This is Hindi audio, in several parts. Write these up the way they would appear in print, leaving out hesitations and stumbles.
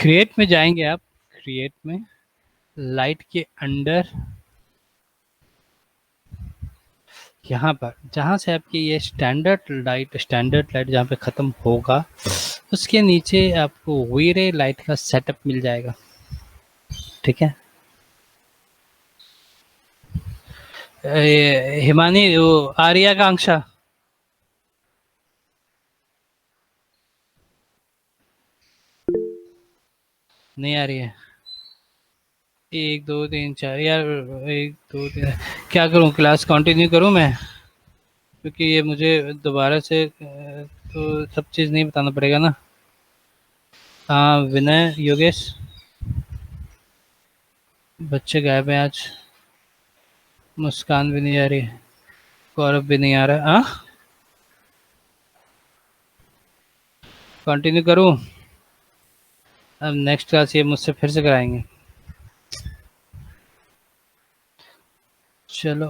क्रिएट में जाएंगे आप, क्रिएट में लाइट के अंडर यहाँ पर जहाँ से आपकी ये स्टैंडर्ड लाइट जहाँ पे ख़त्म होगा उसके नीचे आपको वीरे लाइट का सेटअप मिल जाएगा। ठीक है, हिमानी वो आर्या आकांक्षा नहीं आ रही है। 1 2 3 4 यार, 1 2 3 क्या करूँ, क्लास कंटिन्यू करूँ मैं, क्योंकि ये मुझे दोबारा से तो सब चीज़ नहीं बताना पड़ेगा ना। हाँ विनय योगेश, बच्चे गायब हैं आज, मुस्कान भी नहीं आ रही, गौरव भी नहीं आ रहा। हाँ कंटिन्यू करूँ, अब नेक्स्ट क्लास ये मुझसे फिर से कराएंगे। चलो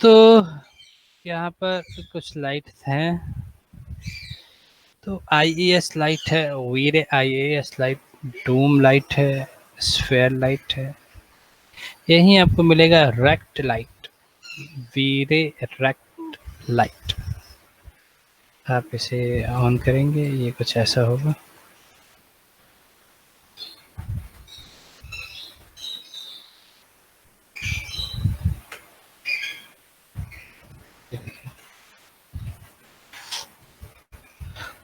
तो यहाँ पर कुछ लाइट हैं, तो आईएएस लाइट है, वीरे आईएएस लाइट, डूम लाइट है, स्फेयर लाइट है, यहीं आपको मिलेगा रेक्ट लाइट, वीरे रेक्ट लाइट। आप इसे ऑन करेंगे, ये कुछ ऐसा होगा।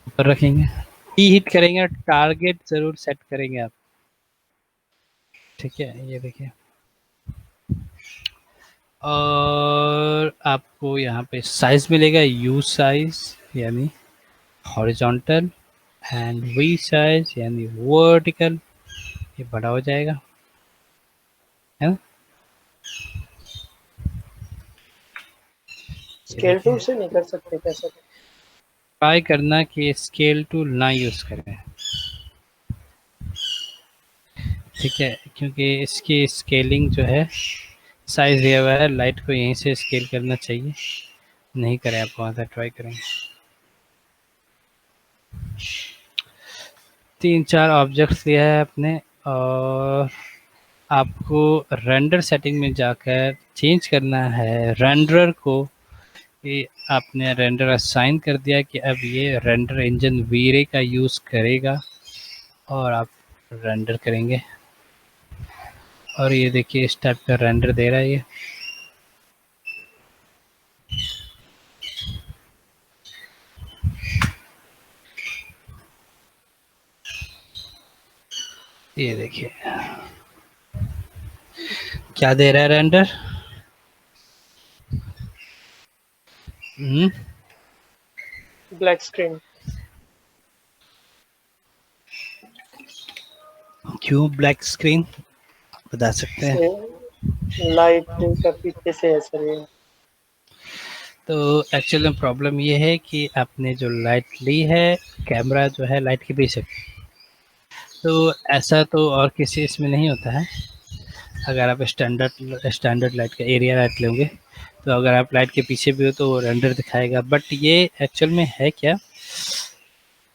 ऊपर रखेंगे, ई हिट करेंगे, टारगेट जरूर सेट करेंगे आप। ठीक है, ये देखिए, और आपको यहाँ पे साइज मिलेगा, यू साइज यानी हॉरिजॉन्टल एंड वी साइज यानी वर्टिकल, ये बड़ा हो जाएगा, है ना। ये स्केल टूल देखिए, से नहीं कर सकते कैसे? ट्राई करना कि स्केल टूल ना यूज़ करें। ठीक है, क्योंकि इसकी स्केलिंग जो है, साइज दिया हुआ है, लाइट को यहीं से स्केल करना चाहिए, नहीं करें आप वहाँ से ट्राई करेंगे। 3 4 ऑब्जेक्ट्स लिया है आपने, और आपको रेंडर सेटिंग में जाकर चेंज करना है रेंडर को, कि आपने रेंडर असाइन कर दिया कि अब ये रेंडर इंजन वीरे का यूज़ करेगा, और आप रेंडर करेंगे, और ये देखिए इस टाइप का रेंडर दे रहा है ये देखिए क्या दे रहा है रेंडर। Black screen. क्यों ब्लैक स्क्रीन, बता सकते हैं। से लाइट का पीछे से असर है। तो एक्चुअल में प्रॉब्लम ये है कि आपने जो लाइट ली है, कैमरा जो है लाइट के पीछे, तो ऐसा तो और किसी इसमें नहीं होता है। अगर आप स्टैंडर्ड लाइट का एरिया लाइट लोगे, तो अगर आप लाइट के पीछे भी हो तो वो रेंडर दिखाएगा, बट ये एक्चुअल में है क्या,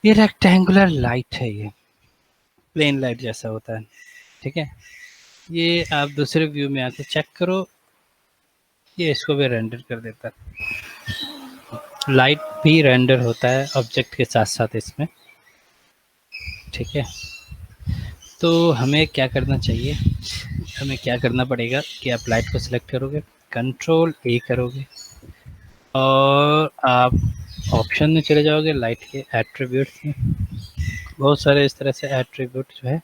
ये रेक्टेंगुलर लाइट है, ये प्लेन लाइट जैसा होता है। ठीक है, ये आप दूसरे व्यू में आके चेक करो, ये इसको भी रेंडर कर देता है। लाइट भी रेंडर होता है ऑब्जेक्ट के साथ साथ इसमें। ठीक है, तो हमें क्या करना चाहिए, हमें क्या करना पड़ेगा कि आप लाइट को सिलेक्ट करोगे, कंट्रोल ए करोगे, और आप ऑप्शन में चले जाओगे लाइट के एट्रीब्यूट्स में। बहुत सारे इस तरह से एट्रीब्यूट जो है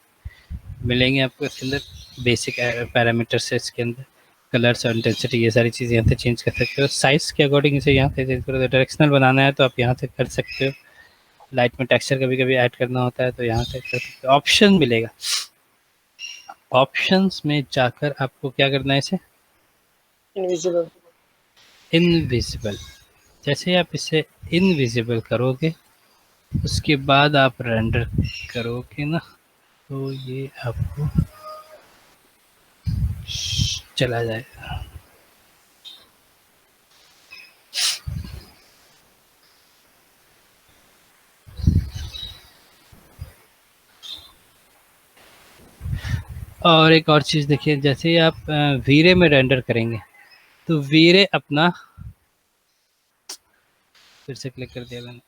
मिलेंगे आपको इसके अंदर, बेसिक पैरामीटर्स है इसके अंदर, कलर्स और इंटेंसिटी, ये सारी चीज़ें यहाँ से चेंज कर सकते हो। साइज़ के अकॉर्डिंग इसे यहाँ से चेंज करो, डायरेक्शनल बनाना है तो आप यहाँ से कर सकते हो। लाइट में टेक्सचर कभी कभी ऐड करना होता है तो यहाँ से कर सकते हो। ऑप्शन मिलेगा, ऑप्शंस में जाकर आपको क्या करना है, इसे इनविजिबल। इनविजिबल, जैसे आप इसे इनविजिबल करोगे उसके बाद आप रेंडर करोगे ना, तो ये आपको चला जाएगा। और एक और चीज़ देखिए, जैसे ही आप वीरे में रेंडर करेंगे तो वीरे अपना, फिर से क्लिक कर दिया मैंने,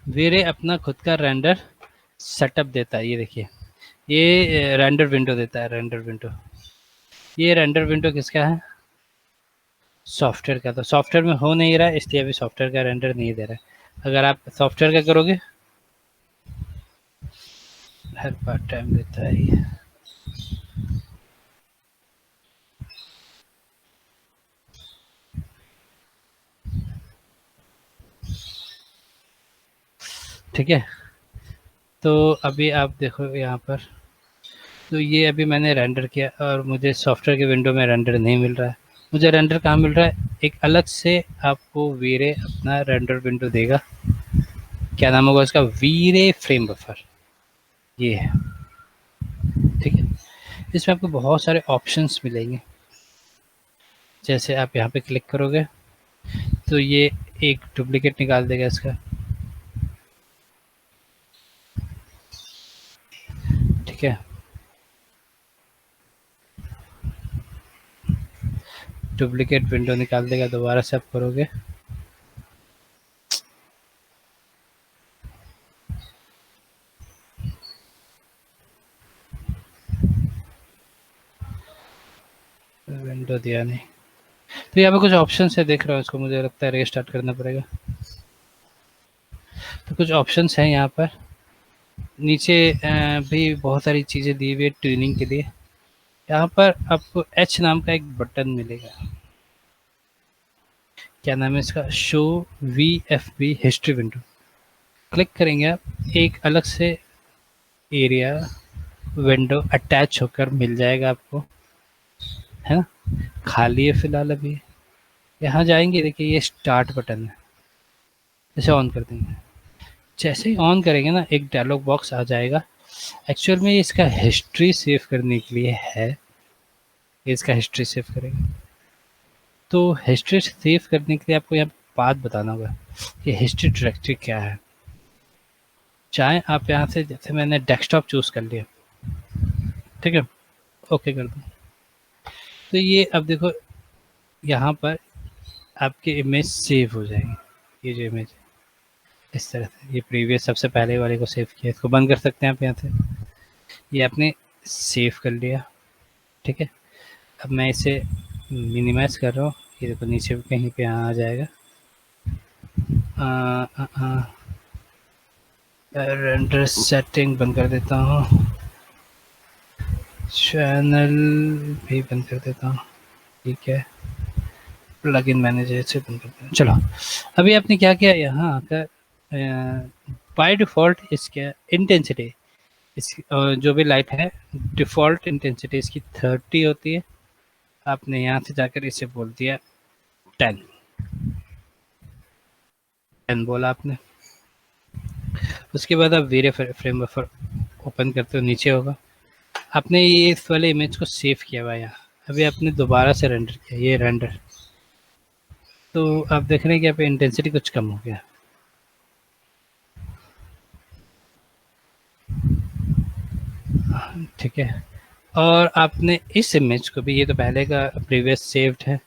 वीरे अपना खुद का रेंडर सेटअप देता है। ये देखिए, ये रेंडर विंडो देता है, रेंडर विंडो। ये रेंडर विंडो किसका है? सॉफ्टवेयर का। तो सॉफ्टवेयर में हो नहीं रहा है, इसलिए अभी सॉफ्टवेयर का रेंडर नहीं दे रहा है। अगर आप सॉफ्टवेयर का करोगे, हर पार्ट टाइम देता है ये। ठीक है, तो अभी आप देखो यहाँ पर, तो ये अभी मैंने रेंडर किया और मुझे सॉफ्टवेयर के विंडो में रेंडर नहीं मिल रहा है। मुझे रेंडर कहाँ मिल रहा है? एक अलग से आपको वीरे अपना रेंडर विंडो देगा। क्या नाम होगा उसका? वीरे फ्रेम बफर, ये है। ठीक है, इसमें आपको बहुत सारे ऑप्शंस मिलेंगे। जैसे आप यहाँ पे क्लिक करोगे तो ये एक डुप्लीकेट निकाल देगा इसका। ठीक है, डुप्लीकेट विंडो निकाल देगा। दोबारा से आप करोगे, विंडो दिया नहीं। तो यहाँ पे कुछ ऑप्शन है, देख रहा हूँ इसको, मुझे लगता है रीस्टार्ट करना पड़ेगा। तो कुछ ऑप्शंस हैं यहाँ पर नीचे, भी बहुत सारी चीज़ें दी हुई है ट्यूनिंग के लिए। यहाँ पर आपको एच नाम का एक बटन मिलेगा। क्या नाम है इसका? Show V F B history window. Click करेंगे आप, एक अलग से एरिया विंडो अटैच होकर मिल जाएगा आपको, है ना। खाली है फिलहाल अभी। यहाँ जाएंगे, देखिए ये स्टार्ट बटन है, इसे ऑन कर देंगे। जैसे ही ऑन करेंगे ना, एक डायलॉग बॉक्स आ जाएगा। एक्चुअल में इसका हिस्ट्री सेव करने के लिए है, इसका हिस्ट्री सेव करेंगे। तो हिस्ट्री सेव करने के लिए आपको यहाँ बात बताना होगा कि हिस्ट्री डायरेक्टरी क्या है। चाहे आप यहाँ से, जैसे मैंने डेस्कटॉप चूज कर लिया, ठीक है, ओके कर दो। तो ये अब देखो, यहाँ पर आपकी इमेज सेव हो जाएगी। ये जो इमेज है इस तरह से, ये प्रीवियस सबसे पहले वाले को सेव किया, इसको बंद कर सकते हैं आप यहाँ से। ये आपने सेव कर लिया। ठीक है, अब मैं इसे मिनिमाइज कर रहा हूँ। ये देखो नीचे कहीं पे यहाँ आ जाएगा। रेंडर सेटिंग बंद कर देता हूँ, चैनल भी बंद कर देता हूँ। ठीक है, प्लगइन मैनेजर से बंद कर देता हूँ। चलो, अभी आपने क्या किया, यहाँ आकर बाय डिफ़ॉल्ट इसके इंटेंसिटी, इस जो भी लाइट है, डिफ़ॉल्ट इंटेंसिटी इसकी 30 होती है। आपने यहाँ से जाकर इसे बोल दिया 10 बोला आपने। उसके बाद आप वीरे फ्रेम बफर ओपन करते हो, नीचे होगा। आपने ये इस वाले इमेज को सेव किया हुआ यहाँ, अभी आपने दोबारा से रेंडर किया, ये रेंडर। तो आप देख रहे हैं कि यहाँ पे इंटेंसिटी कुछ कम हो गया। ठीक है, और आपने इस इमेज को भी, ये तो पहले का प्रीवियस सेव्ड है,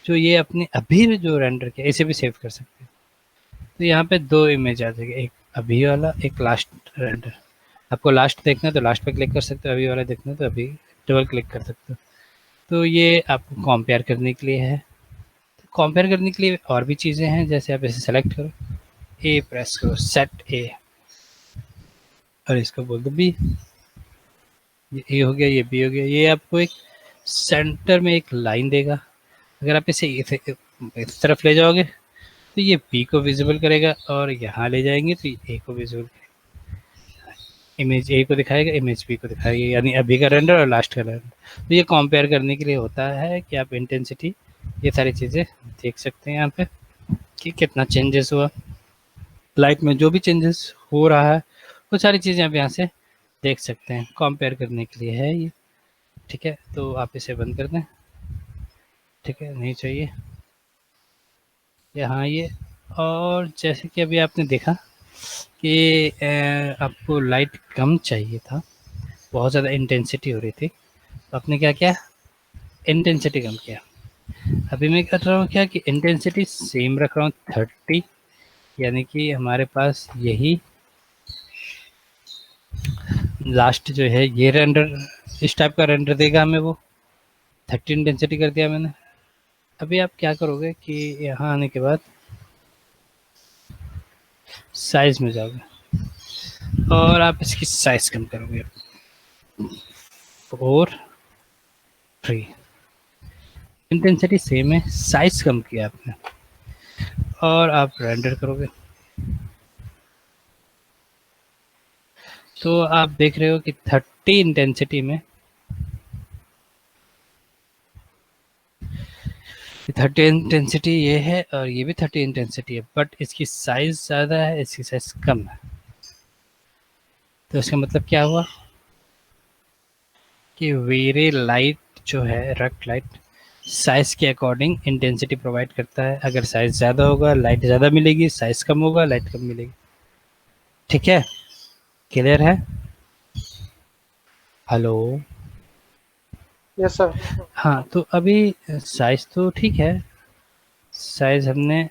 जो ये अपने अभी भी जो रेंडर किया, इसे भी सेव कर सकते हैं। तो यहाँ पे दो इमेज आ जाएगी, एक अभी वाला, एक लास्ट रेंडर। आपको लास्ट देखना है तो लास्ट पे क्लिक कर सकते हो, अभी वाला देखना है तो अभी डबल क्लिक कर सकते हो। तो ये आपको कंपेयर करने के लिए है। तो कंपेयर करने के लिए और भी चीज़ें हैं, जैसे आप इसे सेलेक्ट करो, ए प्रेस करो, सेट ए, और इसको बोल दो बी। ये ए हो गया, ये बी हो गया। ये आपको एक सेंटर में एक लाइन देगा। अगर आप इसे इस तरफ ले जाओगे तो ये बी को विजिबल करेगा, और यहाँ ले जाएंगे तो ये ए को विजिबल करेगा। इमेज ए को दिखाएगा, इमेज बी को दिखाएगा, यानी अभी का रेंडर और लास्ट का रेंडर। तो ये कंपेयर करने के लिए होता है कि आप इंटेंसिटी, ये सारी चीज़ें देख सकते हैं यहाँ पे कि कितना चेंजेस हुआ लाइट में। जो भी चेंजेस हो रहा है वो सारी चीज़ें आप यहाँ से देख सकते हैं, कंपेयर करने के लिए है ये। ठीक है, तो आप इसे बंद कर दें। ठीक है, नहीं चाहिए। यहाँ ये, और जैसे कि अभी आपने देखा कि आपको लाइट कम चाहिए था, बहुत ज़्यादा इंटेंसिटी हो रही थी, तो आपने क्या किया, इंटेंसिटी कम किया। अभी मैं कर रहा हूँ क्या कि इंटेंसिटी सेम रख रहा हूँ 30, यानी कि हमारे पास यही लास्ट जो है ये रेंडर, इस टाइप का रेंडर देगा हमें वो। 30 इंटेंसिटी कर दिया मैंने। अभी आप क्या करोगे कि यहाँ आने के बाद साइज में जाओगे और आप इसकी साइज कम करोगे, 4 3। इंटेंसिटी सेम है, साइज कम किया आपने, और आप रेंडर करोगे तो आप देख रहे हो कि 30 इंटेंसिटी में 30 इंटेंसिटी ये है और ये भी 30 इंटेंसिटी है, बट इसकी साइज ज़्यादा है, इसकी साइज कम है। तो इसका मतलब क्या हुआ कि वेरी लाइट जो है, रट लाइट साइज के अकॉर्डिंग इंटेंसिटी प्रोवाइड करता है। अगर साइज ज़्यादा होगा लाइट ज़्यादा मिलेगी, साइज कम होगा लाइट कम मिलेगी। ठीक है, क्लियर है? हेलो। Yes sir. हाँ, तो अभी साइज तो ठीक है, साइज हमने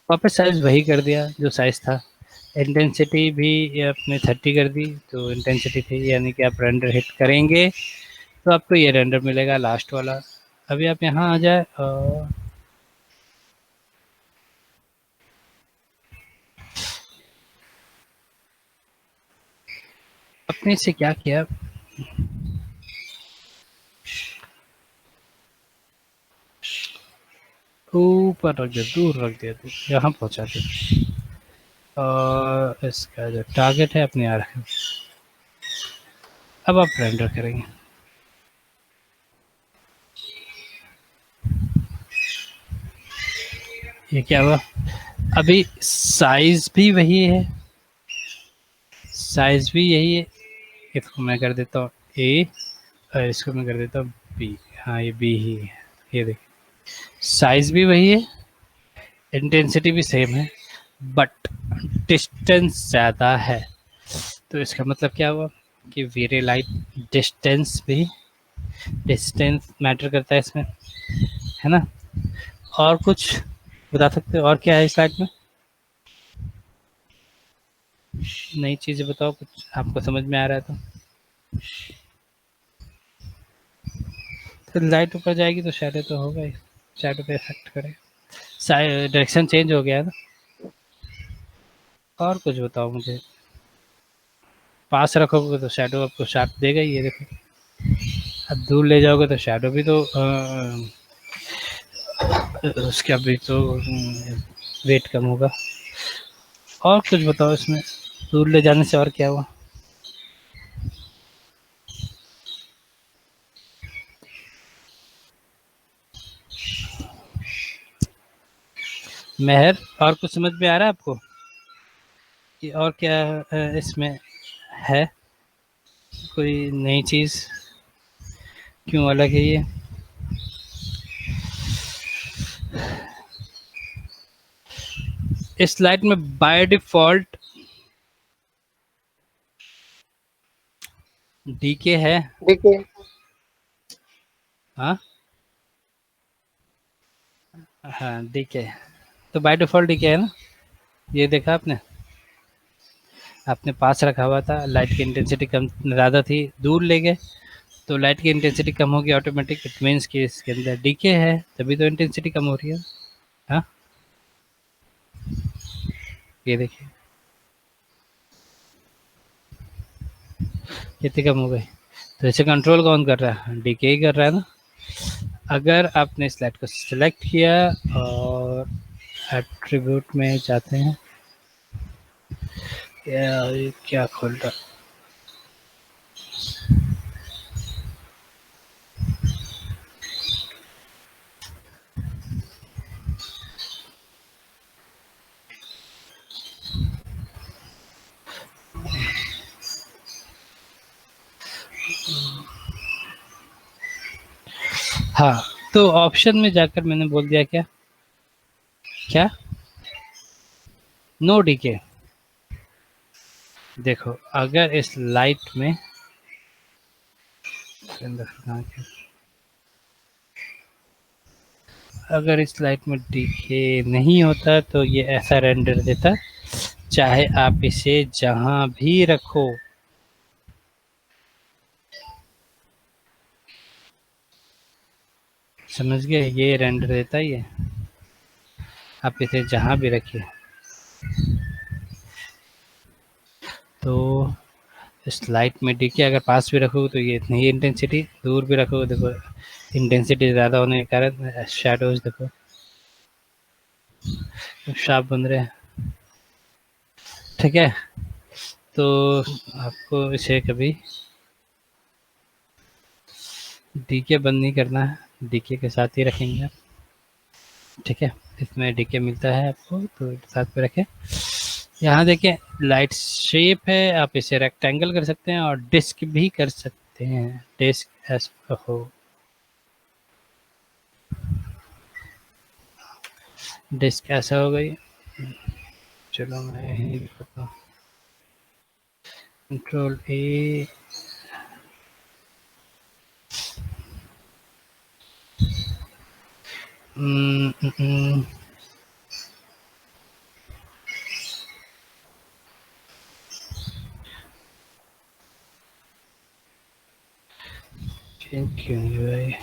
वापस साइज वही कर दिया जो साइज था। इंटेंसिटी भी आपने 30 कर दी, तो इंटेंसिटी थी, यानी कि आप रेंडर हिट करेंगे तो आपको ये रेंडर मिलेगा लास्ट वाला। अभी आप यहाँ आ जाए और अपने से क्या किया, ऊपर रख दिया, दूर रख दिया, दूर यहाँ पहुँचा दिया, और इसका जो टारगेट है अपने यहाँ रखें। अब आप रेंडर करेंगे, ये क्या हुआ, अभी साइज भी वही है, साइज भी यही है। इसको मैं कर देता हूँ ए और इसको मैं कर देता हूँ बी। हाँ, ये बी ही है। ये देखिए, साइज भी वही है, इंटेंसिटी भी सेम है, बट डिस्टेंस ज़्यादा है। तो इसका मतलब क्या हुआ कि वेरी लाइट डिस्टेंस मैटर करता है इसमें, है ना? और कुछ बता सकते हो और क्या है इस लाइट में? नई चीज़ें बताओ, कुछ आपको समझ में आ रहा है तो। लाइट ऊपर जाएगी तो शैडो तो होगा ही, शैडो पे इफेक्ट करेगा, डायरेक्शन चेंज हो गया है ना। और कुछ बताओ मुझे। पास रखोगे तो शैडो आपको शार्प देगा ही, ये देखो। अब दूर ले जाओगे तो शैडो भी तो उसका भी तो वेट कम होगा। और कुछ बताओ इसमें, दूर ले जाने से और क्या हुआ? मेहर, और कुछ समझ में आ रहा है आपको कि और क्या इसमें है? कोई नई चीज़ क्यों अलग है ये? इस लाइट में बाय डिफ़ॉल्ट डीके है। देखिए। हाँ, हाँ डीके, तो बाय डिफ़ॉल्ट डीके है ना, ये देखा आपने? आपने पास रखा हुआ था, लाइट की इंटेंसिटी कम ज़्यादा थी, दूर ले गए तो लाइट की इंटेंसिटी कम होगी ऑटोमेटिक। इट मीन्स कि इसके अंदर डीके है, तभी तो इंटेंसिटी कम हो रही है। हाँ, ये देखिए कितनी कम हो गई। तो इसे कंट्रोल कौन कर रहा है? डीके ही कर रहा है ना। अगर आपने इस लाइट को सिलेक्ट किया और एट्रीब्यूट में जाते हैं, ये क्या खोल रहा, हाँ, तो ऑप्शन में जाकर मैंने बोल दिया क्या क्या नो डीके। देखो अगर इस लाइट में अगर इस लाइट में डीके नहीं होता तो ये ऐसा रेंडर देता, चाहे आप इसे जहां भी रखो। समझ गए, ये रेंडर देता ही है, आप इसे जहां भी रखिए। तो इस लाइट में डीके अगर पास भी रखोगे तो ये इतनी ही इंटेंसिटी, दूर भी रखोगे देखो इंटेंसिटी ज़्यादा होने के कारण शैडोज देखो शार्प बन रहे हैं। ठीक है, तो आपको इसे कभी डीके बंद नहीं करना है, डीके के साथ ही रखेंगे आप। ठीक है, इसमें डीके मिलता है आपको तो साथ में रखें। यहाँ देखें लाइट शेप है, आप इसे रेक्टेंगल कर सकते हैं और डिस्क भी कर सकते हैं। डिस्क हो डिस्क ऐसा हो गई। चलो मैं यही करता हूँ, कंट्रोल ए। क्यों नहीं हुआ ये?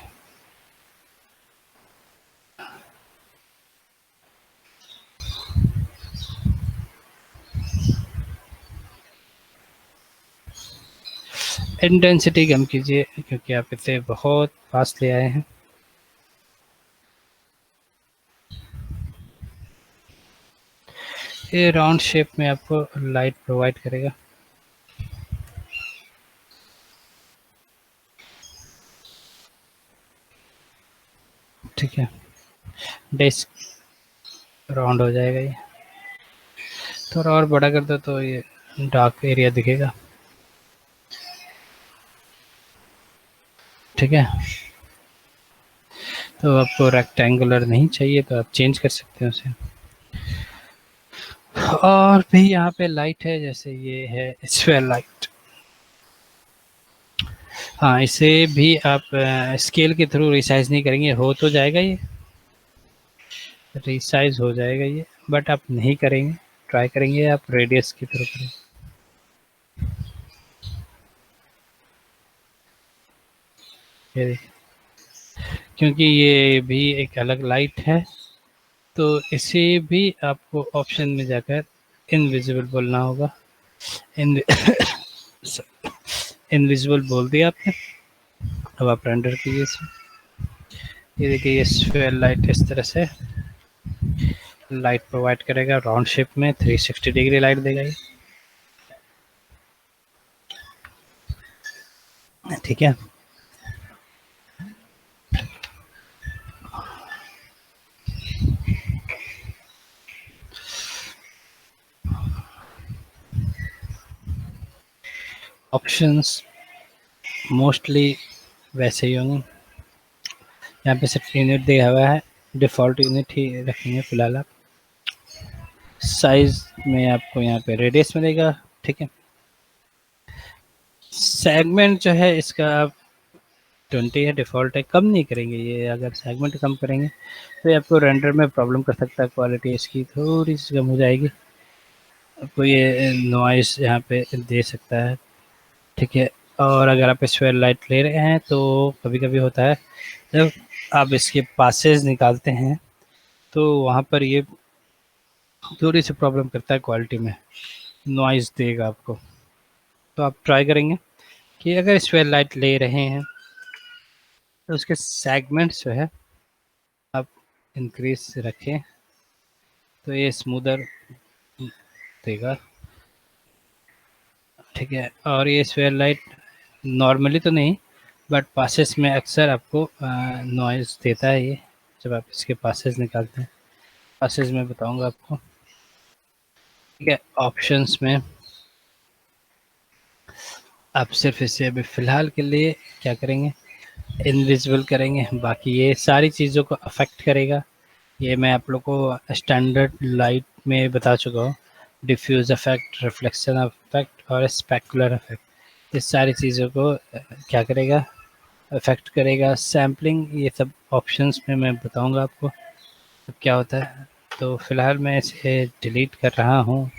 इंटेंसिटी कम कीजिए क्योंकि आप इसे बहुत फास्ट ले आए हैं। ये राउंड शेप में आपको लाइट प्रोवाइड करेगा। ठीक है, डिस्क राउंड हो जाएगा ये। थोड़ा और बड़ा कर दो तो ये डार्क एरिया दिखेगा। ठीक है, तो आपको रेक्टेंगुलर नहीं चाहिए तो आप चेंज कर सकते हैं उसे। और भी यहाँ पे लाइट है, जैसे ये है स्फेयर लाइट। हाँ, इसे भी आप स्केल के थ्रू रिसाइज नहीं करेंगे, हो तो जाएगा ये, रिसाइज हो जाएगा ये, बट आप नहीं करेंगे, ट्राई करेंगे आप रेडियस के थ्रू करेंगे। ये देखिए, क्योंकि ये भी एक अलग लाइट है तो इसे भी आपको ऑप्शन में जाकर इनविजिबल बोलना होगा। इनविजिबल बोल दिया आपने, अब आप रेंडर कीजिए इसे। ये देखिए ये स्फीयर लाइट इस तरह से लाइट प्रोवाइड करेगा, राउंड शेप में 360 डिग्री लाइट देगा ये। ठीक है, ऑप्शंस मोस्टली वैसे ही होंगे। यहाँ पे सिर्फ यूनिट दिया हुआ है, डिफ़ॉल्ट यूनिट ही रखेंगे फिलहाल आप। साइज में आपको यहाँ पे रेडियस मिलेगा। ठीक है, सेगमेंट जो है इसका आप 20 है, डिफ़ॉल्ट है, कम नहीं करेंगे ये। अगर सेगमेंट कम करेंगे तो ये आपको रेंडर में प्रॉब्लम कर सकता है, क्वालिटी इसकी थोड़ी सी कम हो जाएगी, आपको ये नॉइस यहाँ पे दे सकता है। ठीक है, और अगर आप स्फीयर लाइट ले रहे हैं तो कभी कभी होता है जब आप इसके पासेज निकालते हैं तो वहाँ पर ये थोड़ी सी प्रॉब्लम करता है, क्वालिटी में नॉइज़ देगा आपको। तो आप ट्राई करेंगे कि अगर स्फीयर लाइट ले रहे हैं तो उसके सेगमेंट्स जो है आप इंक्रीज रखें तो ये स्मूदर देगा। ठीक है, और ये स्फीयर लाइट नॉर्मली तो नहीं बट पासेस में अक्सर आपको नॉइज़ देता है ये, जब आप इसके पासेस निकालते हैं। पासेस में बताऊंगा आपको। ठीक है, ऑप्शंस में आप सिर्फ इसे अभी फ़िलहाल के लिए क्या करेंगे, इनविजिबल करेंगे, बाकी ये सारी चीज़ों को अफेक्ट करेगा। ये मैं आप लोग को स्टैंडर्ड लाइट में बता चुका हूँ। डिफ्यूज इफेक्ट, रिफ्लेक्शन इफेक्ट और स्पेकुलर इफेक्ट, इस सारी चीज़ों को क्या करेगा, इफेक्ट करेगा। सैम्पलिंग, ये सब ऑप्शंस में मैं बताऊंगा आपको तो क्या होता है। तो फिलहाल मैं इसे डिलीट कर रहा हूँ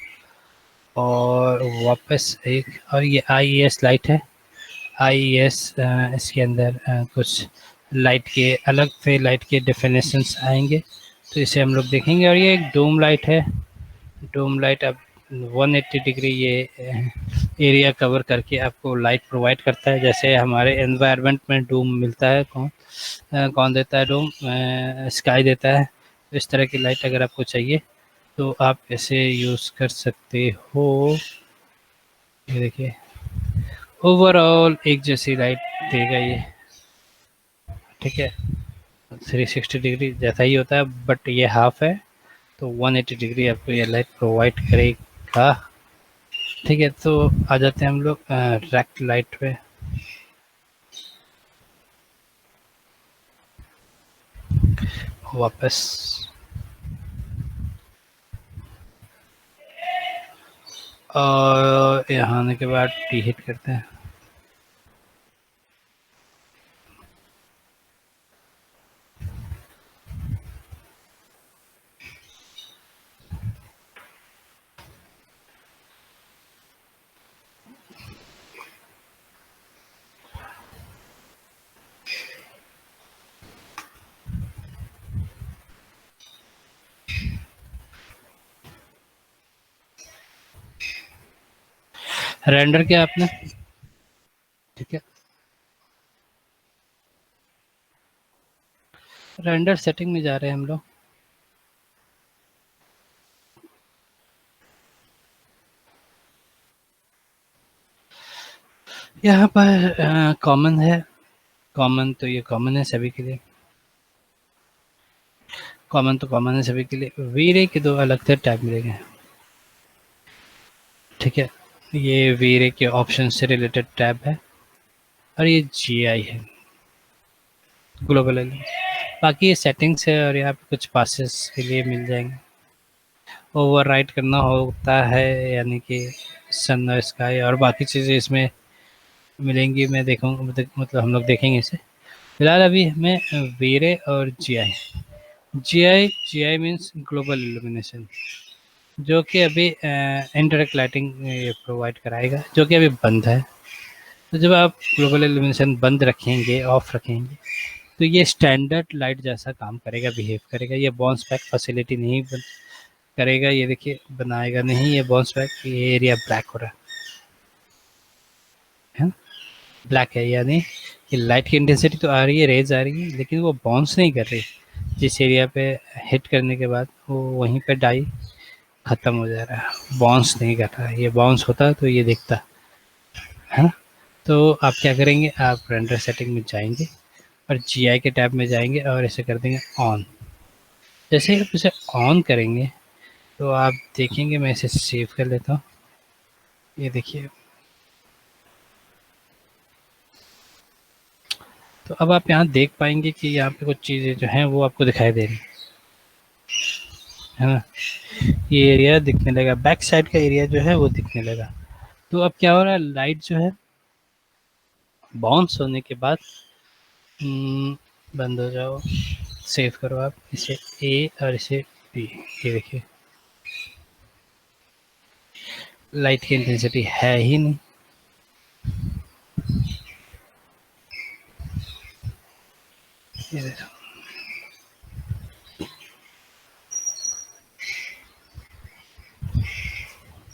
और वापस एक, और ये IES लाइट है। IES इसके अंदर कुछ लाइट के अलग से लाइट के डेफिनेशंस आएंगे, तो इसे हम लोग देखेंगे। और ये एक डोम लाइट है। डोम लाइट अब 180 डिग्री ये एरिया कवर करके आपको लाइट प्रोवाइड करता है। जैसे हमारे एनवायरनमेंट में डोम मिलता है, कौन देता है डोम, स्काई देता है। तो इस तरह की लाइट अगर आपको चाहिए तो आप इसे यूज़ कर सकते हो। ये देखिए, ओवरऑल एक जैसी लाइट देगा ये, ठीक है। 360 डिग्री जैसा ही होता है, बट ये हाफ है, तो 180 डिग्री आपको ये लाइट प्रोवाइड करेगा, ठीक है। तो आ जाते हैं हम लोग रेक्ट लाइट पे। वापस, और यहाँ आने के बाद टी हिट करते हैं। रेंडर किया आपने, ठीक है। रेंडर सेटिंग में जा रहे हैं हम लोग। यहाँ पर कॉमन है, कॉमन तो ये कॉमन है सभी के लिए, कॉमन तो कॉमन है सभी के लिए। वीरे के दो अलग से टैब मिलेंगे, ठीक है। ये वीरे के ऑप्शन से रिलेटेड टैब है, और ये GI है, ग्लोबल एलिमेंट्स। बाकी ये सेटिंग्स है, और यहाँ पे कुछ पासेस के लिए मिल जाएंगे। ओवरराइट करना होता है, यानी कि सन और स्काई और बाकी चीज़ें इसमें मिलेंगी। मैं देखूँगा, मतलब हम लोग देखेंगे इसे। फिलहाल अभी हमें वीरे और GI मीन्स ग्लोबल इल्यूमिनेशन, जो कि अभी इनडायरेक्ट लाइटिंग प्रोवाइड कराएगा, जो कि अभी बंद है। तो जब आप ग्लोबल इल्यूमिनेशन बंद रखेंगे, ऑफ रखेंगे, तो ये स्टैंडर्ड लाइट जैसा काम करेगा, बिहेव करेगा। ये बाउंस बैक फैसिलिटी नहीं करेगा। ये देखिए, बनाएगा नहीं ये बाउंस बैक। ये एरिया ब्लैक हो रहा है ना, ब्लैक है, यानी कि लाइट की इंटेंसिटी तो आ रही है, रेज आ रही है, लेकिन वो बाउंस नहीं कर रही। जिस एरिया पे हिट करने के बाद वो वहीं पे डाई खत्म हो जा रहा है, बाउंस नहीं कर रहा है। ये बाउंस होता तो ये दिखता है ना। तो आप क्या करेंगे, आप रेंडर सेटिंग में जाएंगे और GI के टैब में जाएंगे और इसे कर देंगे ऑन। जैसे ही आप इसे ऑन करेंगे तो आप देखेंगे, मैं इसे सेव कर लेता हूँ। ये देखिए, तो अब आप यहाँ देख पाएंगे कि यहाँ पे कुछ चीज़ें जो हैं वो आपको दिखाई दे रही है ना। ये एरिया दिखने लगा, बैक साइड का एरिया जो है वो दिखने लगा। तो अब क्या हो रहा है, लाइट जो है बाउंस होने के बाद बंद हो जाओ, सेव करो आप इसे A और इसे B। ये देखिए, लाइट की इंटेंसिटी है ही नहीं। ये देखो,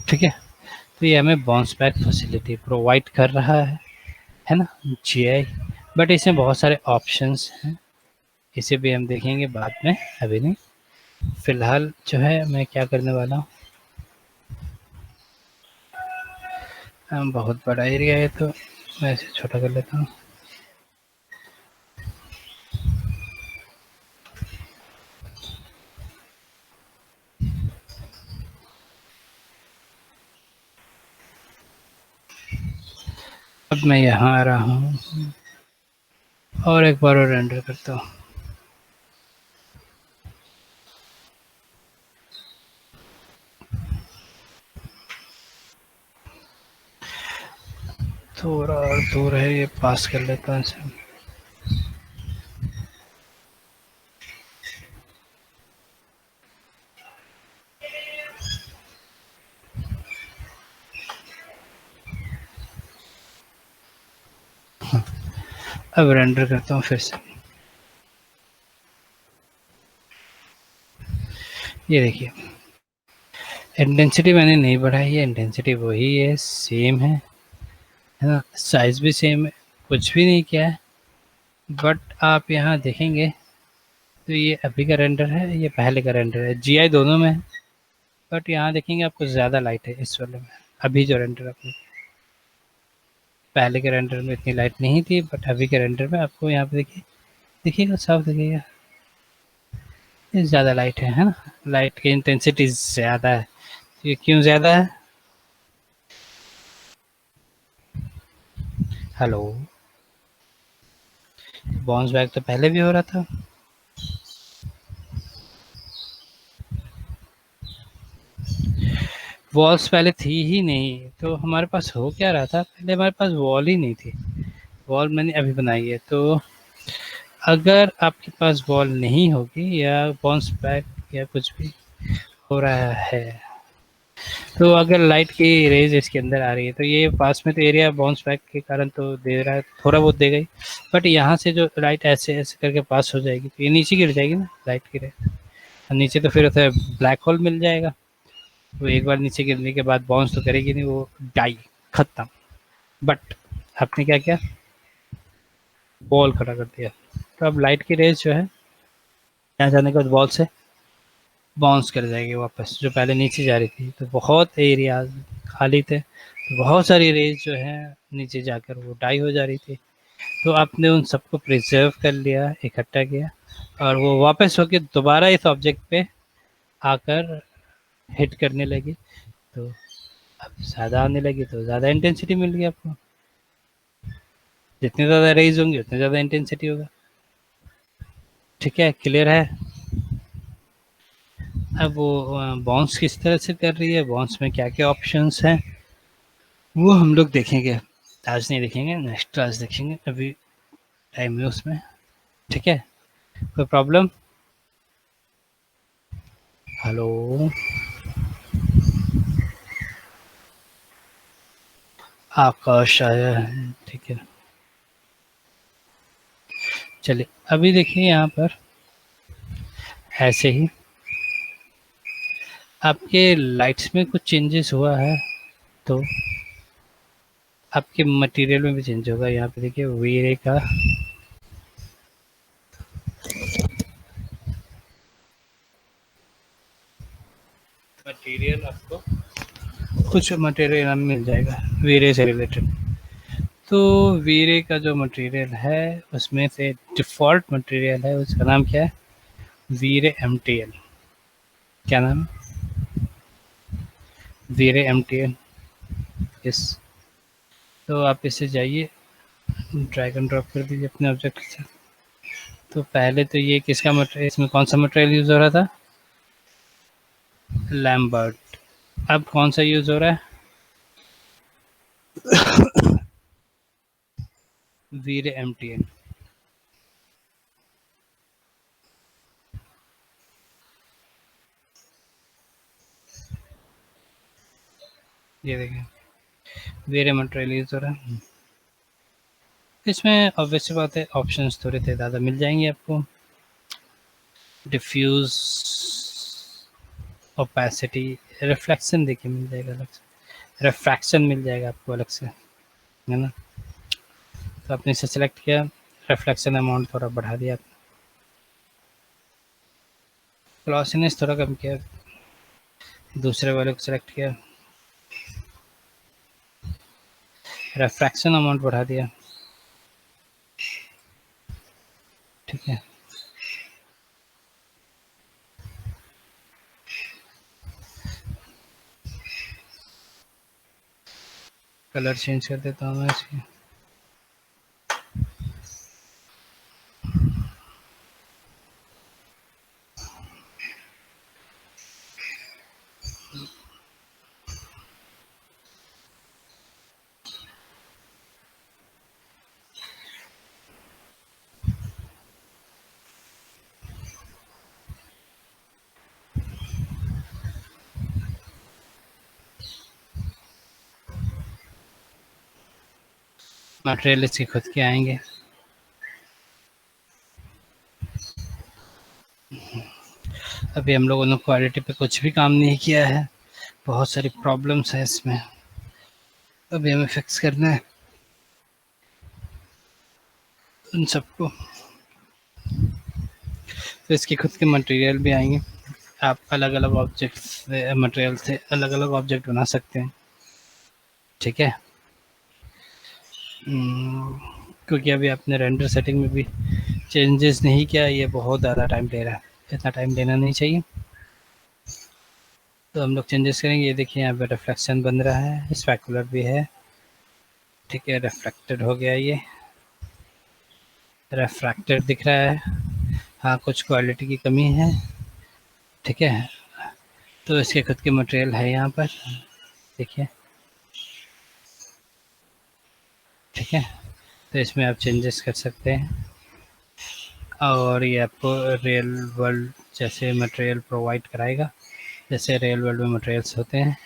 ठीक है। तो ये हमें बाउंस बैक फैसिलिटी प्रोवाइड कर रहा है ना, GI। बट इसमें बहुत सारे ऑप्शंस हैं, इसे भी हम देखेंगे बाद में, अभी नहीं। फिलहाल जो है मैं क्या करने वाला हूँ, बहुत बड़ा एरिया है तो मैं इसे छोटा कर लेता हूँ। अब मैं यहाँ आ रहा हूँ, और एक बार और रेंडर करता हूँ। थोड़ा और दूर है, ये पास कर लेता हूँ इसे। अब रेंडर करता हूँ फिर से। ये देखिए, इंटेंसिटी मैंने नहीं बढ़ाई है, इंटेंसिटी वही है, सेम है ना, साइज भी सेम है, कुछ भी नहीं किया है। बट आप यहाँ देखेंगे तो ये अभी का रेंडर है, ये पहले का रेंडर है, जीआई दोनों में है। बट यहाँ देखेंगे आपको ज़्यादा लाइट है इस वाले में, अभी जो रेंडर आपने, पहले के रेंडर में इतनी लाइट नहीं थी, बट अभी के रेंडर में आपको यहाँ पे देखिए, दिखिएगा, साफ दिखिएगा, ये ज़्यादा लाइट है ना, लाइट की इंटेंसिटी ज़्यादा है। ये क्यों ज़्यादा है? हेलो, बाउंस बैक तो पहले भी हो रहा था। वॉल्स पहले थी ही नहीं, तो हमारे पास हो क्या रहा था, पहले हमारे पास वॉल ही नहीं थी। वॉल मैंने अभी बनाई है, तो अगर आपके पास वॉल नहीं होगी या बाउंस बैक या कुछ भी हो रहा है, तो अगर लाइट की रेज इसके अंदर आ रही है, तो ये पास में तो एरिया बाउंस बैक के कारण तो दे रहा है, थोड़ा बहुत देगा ही। बट यहाँ से जो लाइट ऐसे ऐसे करके पास हो जाएगी, तो ये नीचे गिर जाएगी ना लाइट की रेज, और नीचे तो फिर होता है ब्लैक होल मिल जाएगा। वो एक बार नीचे गिरने के बाद बाउंस तो करेगी नहीं, वो डाई, खत्म। बट आपने क्या किया, बॉल खड़ा कर दिया, तो अब लाइट की रेज जो है यहाँ जाने के बाद बॉल से बाउंस कर जाएगी वापस, जो पहले नीचे जा रही थी। तो बहुत एरिया खाली थे, तो बहुत सारी रेज जो है नीचे जाकर वो डाई हो जा रही थी। तो आपने उन सबको प्रिजर्व कर लिया, इकट्ठा किया, और वो वापस होके दोबारा इस ऑब्जेक्ट पे आकर हिट करने लगी। तो अब ज़्यादा आने लगी, तो ज़्यादा इंटेंसिटी मिल गई आपको। जितने ज़्यादा रेज होंगे उतने ज़्यादा इंटेंसिटी होगा। ठीक है, क्लियर है? अब वो बाउंस किस तरह से कर रही है, बाउंस में क्या क्या ऑप्शंस हैं, वो हम लोग देखेंगे। आज नहीं देखेंगे, नेक्स्ट क्लास देखेंगे, अभी टाइम है उसमें। ठीक है, कोई प्रॉब्लम? हेलो, आकाश आया है, ठीक है। चलिए, अभी देखिए यहाँ पर ऐसे ही आपके लाइट्स में कुछ चेंजेस हुआ है, तो आपके मटेरियल में भी चेंज होगा। यहाँ पे देखिए वी रे का मटेरियल, आपको कुछ मटेरियल मिल जाएगा वी रे से रिलेटेड। तो वी रे का जो मटेरियल है, उसमें से डिफ़ॉल्ट मटेरियल है, उसका नाम क्या है, वी रे एमटीएल। क्या नाम है? वी रे एमटीएल। यस। तो आप इसे जाइए, ड्रैग एंड ड्रॉप कर दीजिए अपने ऑब्जेक्ट के साथ। तो पहले तो ये किसका मटेरियल, इसमें कौन सा मटेरियल यूज़ हो रहा था, लैम्बर्ट। अब कौन सा यूज़ हो रहा है, वी रे एमटीएल। ये देखें, वी रे मटेरियल यूज़ हो रहा है। इसमें ऑब्वियस सी बात है, ऑप्शंस थोड़े थे ज़्यादा मिल जाएंगे आपको। डिफ्यूज़, ओपेसिटी, रिफ्लेक्शन देखिए मिल जाएगा अलग से, रिफ्रैक्शन मिल जाएगा आपको अलग से, है ना। तो आपने इसे सेलेक्ट किया, रिफ्लेक्शन अमाउंट थोड़ा बढ़ा दिया, ग्लॉसीनेस थोड़ा कम किया, दूसरे वाले को सेलेक्ट किया, रिफ्रैक्शन अमाउंट बढ़ा दिया। ठीक है, कलर चेंज कर देता हूँ मैं इसकी। मटेरियल इसके खुद के आएँगे। अभी हम लोगों ने क्वालिटी पे कुछ भी काम नहीं किया है, बहुत सारी प्रॉब्लम्स हैं इसमें, अभी हमें फिक्स करना है उन सबको। तो इसके खुद के मटेरियल भी आएँगे, आप अलग-अलग ऑब्जेक्ट्स से मटेरियल से अलग-अलग ऑब्जेक्ट बना सकते हैं, ठीक है? क्योंकि अभी आपने रेंडर सेटिंग में भी चेंजेस नहीं किया, ये बहुत ज़्यादा टाइम ले रहा है, इतना टाइम लेना नहीं चाहिए। तो हम लोग चेंजेस करेंगे। ये देखिए यहाँ पे रिफ्लेक्शन बन रहा है, स्पेकुलर भी है, ठीक है, रिफ्लेक्टेड हो गया ये, रिफ्रैक्टेड दिख रहा है। हाँ, कुछ क्वालिटी की कमी है, ठीक है। तो इसके खुद के मटेरियल है यहाँ पर, देखिए, ठीक है। तो इसमें आप चेंजेस कर सकते हैं और ये आपको रियल वर्ल्ड जैसे मटेरियल प्रोवाइड कराएगा, जैसे रियल वर्ल्ड में मटेरियल्स होते हैं,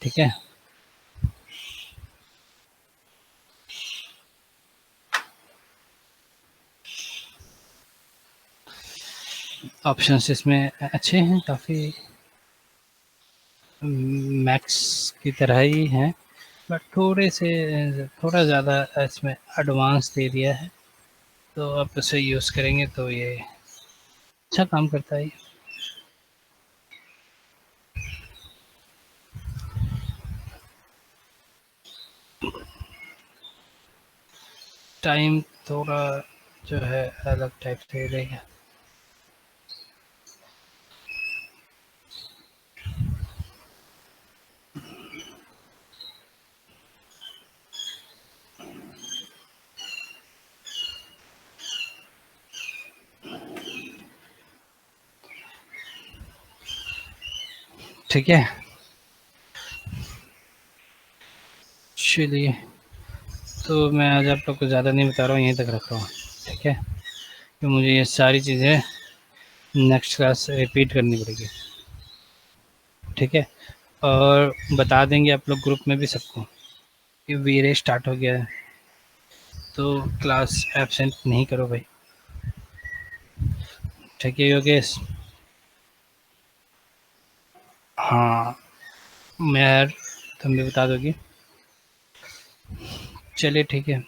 ठीक है। ऑप्शंस इसमें अच्छे हैं काफ़ी, मैक्स की तरह ही हैं, बट थोड़ा ज़्यादा इसमें एडवांस दे दिया है, तो आप उसे यूज़ करेंगे तो ये अच्छा काम करता है ये। टाइम थोड़ा जो है अलग टाइप से रहेगा। ठीक है, चलिए, तो मैं आज आप लोग को ज़्यादा नहीं बता रहा हूँ, यहीं तक रख रहा हूँ, ठीक है, कि मुझे ये सारी चीज़ें नेक्स्ट क्लास रिपीट करनी पड़ेगी, ठीक है। और बता देंगे आप लोग ग्रुप में भी सबको कि वीरे स्टार्ट हो गया है, तो क्लास एब्सेंट नहीं करो भाई, ठीक है योगेश? हाँ, मैं तुम भी बता दोगी, चलिए ठीक है,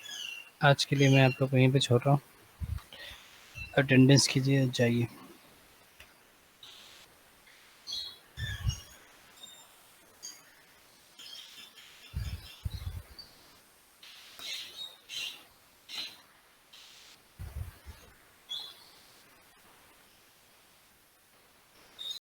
आज के लिए मैं आप लोग को यहीं पे छोड़ रहा हूँ, अटेंडेंस कीजिए, जाइए।